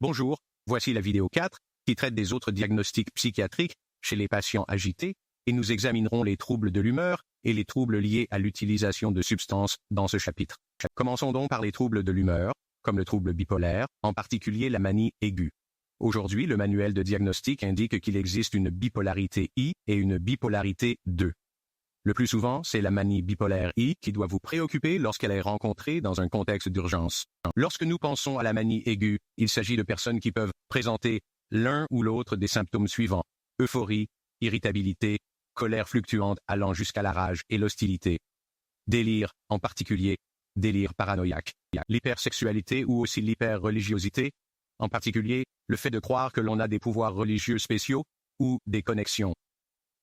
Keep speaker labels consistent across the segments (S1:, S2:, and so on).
S1: Bonjour, voici la vidéo 4 qui traite des autres diagnostics psychiatriques chez les patients agités et nous examinerons les troubles de l'humeur et les troubles liés à l'utilisation de substances dans ce chapitre. Commençons donc par les troubles de l'humeur, comme le trouble bipolaire, en particulier la manie aiguë. Aujourd'hui, le manuel de diagnostic indique qu'il existe une bipolarité I et une bipolarité II. Le plus souvent, c'est la manie bipolaire I qui doit vous préoccuper lorsqu'elle est rencontrée dans un contexte d'urgence. Lorsque nous pensons à la manie aiguë, il s'agit de personnes qui peuvent présenter l'un ou l'autre des symptômes suivants: euphorie, irritabilité, colère fluctuante allant jusqu'à la rage et l'hostilité. Délire, en particulier, délire paranoïaque. L'hypersexualité ou aussi l'hyperreligiosité, en particulier, le fait de croire que l'on a des pouvoirs religieux spéciaux ou des connexions.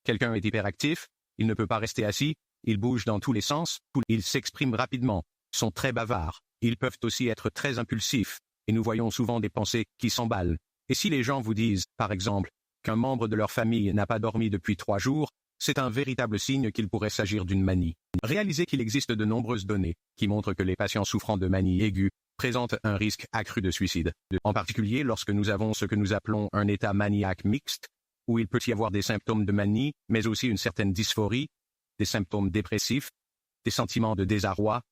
S1: Quelqu'un est hyperactif, il ne peut pas rester assis, il bouge dans tous les sens, ils s'expriment rapidement, sont très bavards, ils peuvent aussi être très impulsifs, et nous voyons souvent des pensées qui s'emballent. Et si les gens vous disent, par exemple, qu'un membre de leur famille n'a pas dormi depuis 3 jours, c'est un véritable signe qu'il pourrait s'agir d'une manie. Réalisez qu'il existe de nombreuses données qui montrent que les patients souffrant de manie aiguë présentent un risque accru de suicide. En particulier lorsque nous avons ce que nous appelons un état maniaque mixte, où il peut y avoir des symptômes de manie, mais aussi une certaine dysphorie, des symptômes dépressifs, des sentiments de désarroi,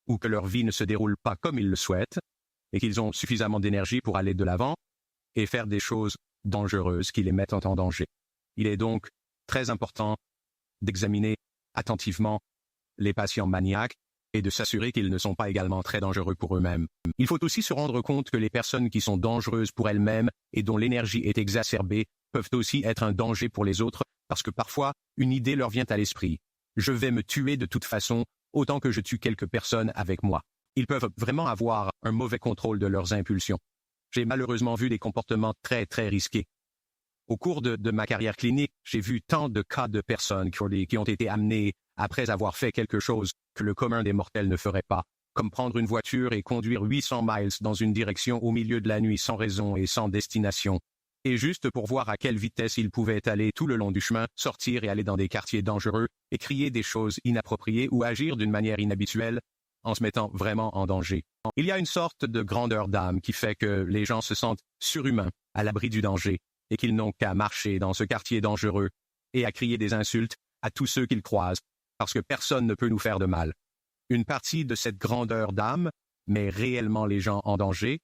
S1: ou que leur vie ne se déroule pas comme ils le souhaitent, et qu'ils ont suffisamment d'énergie pour aller de l'avant et faire des choses dangereuses qui les mettent en danger. Il est donc très important d'examiner attentivement les patients maniaques et de s'assurer qu'ils ne sont pas également très dangereux pour eux-mêmes. Il faut aussi se rendre compte que les personnes qui sont dangereuses pour elles-mêmes et dont l'énergie est exacerbée peuvent aussi être un danger pour les autres parce que parfois, une idée leur vient à l'esprit. Je vais me tuer de toute façon, autant que je tue quelques personnes avec moi. Ils peuvent vraiment avoir un mauvais contrôle de leurs impulsions. J'ai malheureusement vu des comportements très risqués. Au cours de ma carrière clinique, j'ai vu tant de cas de personnes qui ont été amenées après avoir fait quelque chose que le commun des mortels ne ferait pas, comme prendre une voiture et conduire 800 miles dans une direction au milieu de la nuit sans raison et sans destination. Et juste pour voir à quelle vitesse ils pouvaient aller tout le long du chemin, sortir et aller dans des quartiers dangereux, et crier des choses inappropriées ou agir d'une manière inhabituelle, en se mettant vraiment en danger. Il y a une sorte de grandeur d'âme qui fait que les gens se sentent surhumains, à l'abri du danger, et qu'ils n'ont qu'à marcher dans ce quartier dangereux, et à crier des insultes à tous ceux qu'ils croisent, parce que personne ne peut nous faire de mal. Une partie de cette grandeur d'âme met réellement les gens en danger,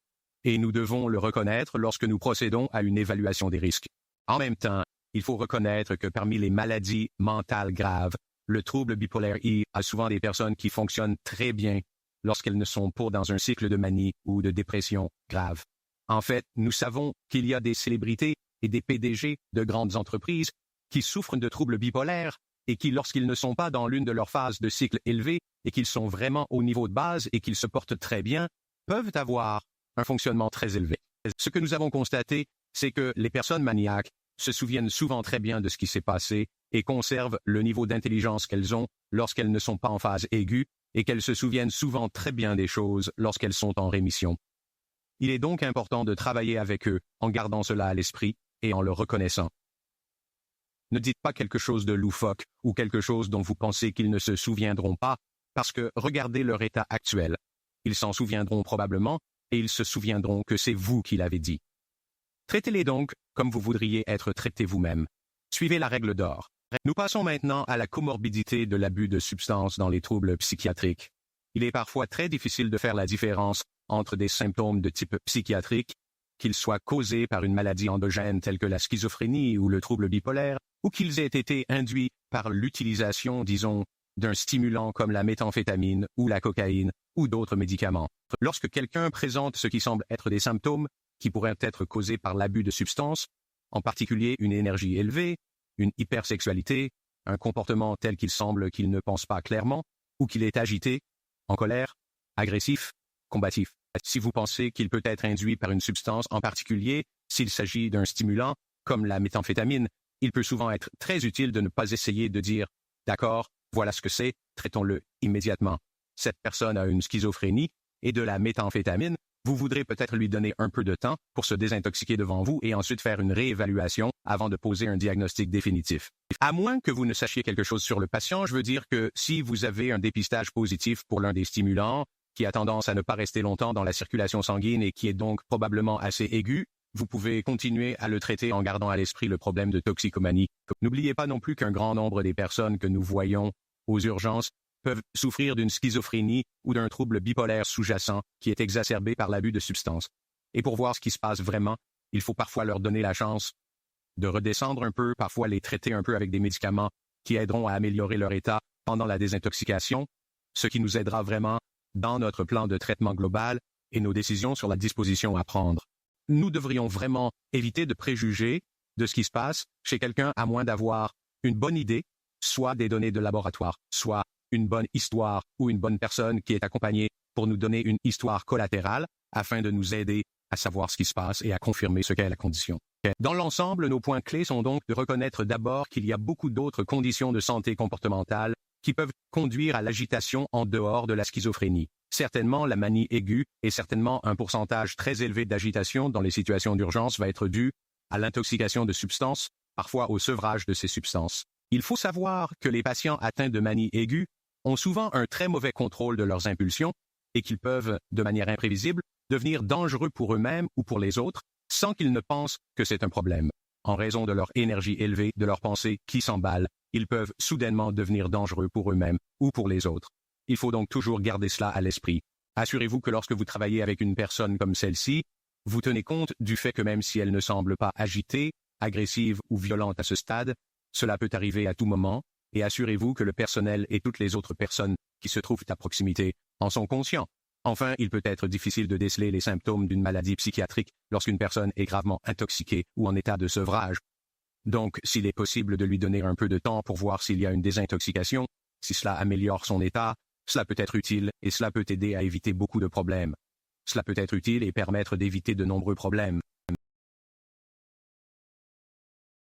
S1: et nous devons le reconnaître lorsque nous procédons à une évaluation des risques. En même temps, il faut reconnaître que parmi les maladies mentales graves, le trouble bipolaire I a souvent des personnes qui fonctionnent très bien lorsqu'elles ne sont pas dans un cycle de manie ou de dépression grave. En fait, nous savons qu'il y a des célébrités et des PDG de grandes entreprises qui souffrent de troubles bipolaires et qui, lorsqu'ils ne sont pas dans l'une de leurs phases de cycle élevées et qu'ils sont vraiment au niveau de base et qu'ils se portent très bien, peuvent avoir un fonctionnement très élevé. Ce que nous avons constaté, c'est que les personnes maniaques se souviennent souvent très bien de ce qui s'est passé et conservent le niveau d'intelligence qu'elles ont lorsqu'elles ne sont pas en phase aiguë et qu'elles se souviennent souvent très bien des choses lorsqu'elles sont en rémission. Il est donc important de travailler avec eux en gardant cela à l'esprit et en le reconnaissant. Ne dites pas quelque chose de loufoque ou quelque chose dont vous pensez qu'ils ne se souviendront pas, parce que regardez leur état actuel. Ils s'en souviendront probablement et ils se souviendront que c'est vous qui l'avez dit. Traitez-les donc comme vous voudriez être traités vous-même. Suivez la règle d'or. Nous passons maintenant à la comorbidité de l'abus de substances dans les troubles psychiatriques. Il est parfois très difficile de faire la différence entre des symptômes de type psychiatrique, qu'ils soient causés par une maladie endogène telle que la schizophrénie ou le trouble bipolaire, ou qu'ils aient été induits par l'utilisation, disons, d'un stimulant comme la méthamphétamine ou la cocaïne ou d'autres médicaments. Lorsque quelqu'un présente ce qui semble être des symptômes qui pourraient être causés par l'abus de substances, en particulier une énergie élevée, une hypersexualité, un comportement tel qu'il semble qu'il ne pense pas clairement, ou qu'il est agité, en colère, agressif, combatif. Si vous pensez qu'il peut être induit par une substance en particulier, s'il s'agit d'un stimulant, comme la méthamphétamine, il peut souvent être très utile de ne pas essayer de dire « D'accord, voilà ce que c'est, traitons-le immédiatement. Cette personne a une schizophrénie et de la méthamphétamine, vous voudrez peut-être lui donner un peu de temps pour se désintoxiquer devant vous et ensuite faire une réévaluation avant de poser un diagnostic définitif. À moins que vous ne sachiez quelque chose sur le patient, je veux dire que si vous avez un dépistage positif pour l'un des stimulants, qui a tendance à ne pas rester longtemps dans la circulation sanguine et qui est donc probablement assez aigu, vous pouvez continuer à le traiter en gardant à l'esprit le problème de toxicomanie. N'oubliez pas non plus qu'un grand nombre des personnes que nous voyons aux urgences peuvent souffrir d'une schizophrénie ou d'un trouble bipolaire sous-jacent qui est exacerbé par l'abus de substances. Et pour voir ce qui se passe vraiment, il faut parfois leur donner la chance de redescendre un peu, parfois les traiter un peu avec des médicaments qui aideront à améliorer leur état pendant la désintoxication, ce qui nous aidera vraiment dans notre plan de traitement global et nos décisions sur la disposition à prendre. Nous devrions vraiment éviter de préjuger de ce qui se passe chez quelqu'un à moins d'avoir une bonne idée, soit des données de laboratoire, soit une bonne histoire ou une bonne personne qui est accompagnée pour nous donner une histoire collatérale afin de nous aider à savoir ce qui se passe et à confirmer ce qu'est la condition. Dans l'ensemble, nos points clés sont donc de reconnaître d'abord qu'il y a beaucoup d'autres conditions de santé comportementale qui peuvent conduire à l'agitation en dehors de la schizophrénie. Certainement, la manie aiguë et certainement un pourcentage très élevé d'agitation dans les situations d'urgence va être dû à l'intoxication de substances, parfois au sevrage de ces substances. Il faut savoir que les patients atteints de manie aiguë ont souvent un très mauvais contrôle de leurs impulsions et qu'ils peuvent, de manière imprévisible, devenir dangereux pour eux-mêmes ou pour les autres sans qu'ils ne pensent que c'est un problème. En raison de leur énergie élevée, de leurs pensées qui s'emballent, ils peuvent soudainement devenir dangereux pour eux-mêmes ou pour les autres. Il faut donc toujours garder cela à l'esprit. Assurez-vous que lorsque vous travaillez avec une personne comme celle-ci, vous tenez compte du fait que même si elle ne semble pas agitée, agressive ou violente à ce stade, cela peut arriver à tout moment, et assurez-vous que le personnel et toutes les autres personnes qui se trouvent à proximité en sont conscients. Enfin, il peut être difficile de déceler les symptômes d'une maladie psychiatrique lorsqu'une personne est gravement intoxiquée ou en état de sevrage. Donc, s'il est possible de lui donner un peu de temps pour voir s'il y a une désintoxication, si cela améliore son état, cela peut être utile et cela peut aider à éviter beaucoup de problèmes. Cela peut être utile et permettre d'éviter de nombreux problèmes.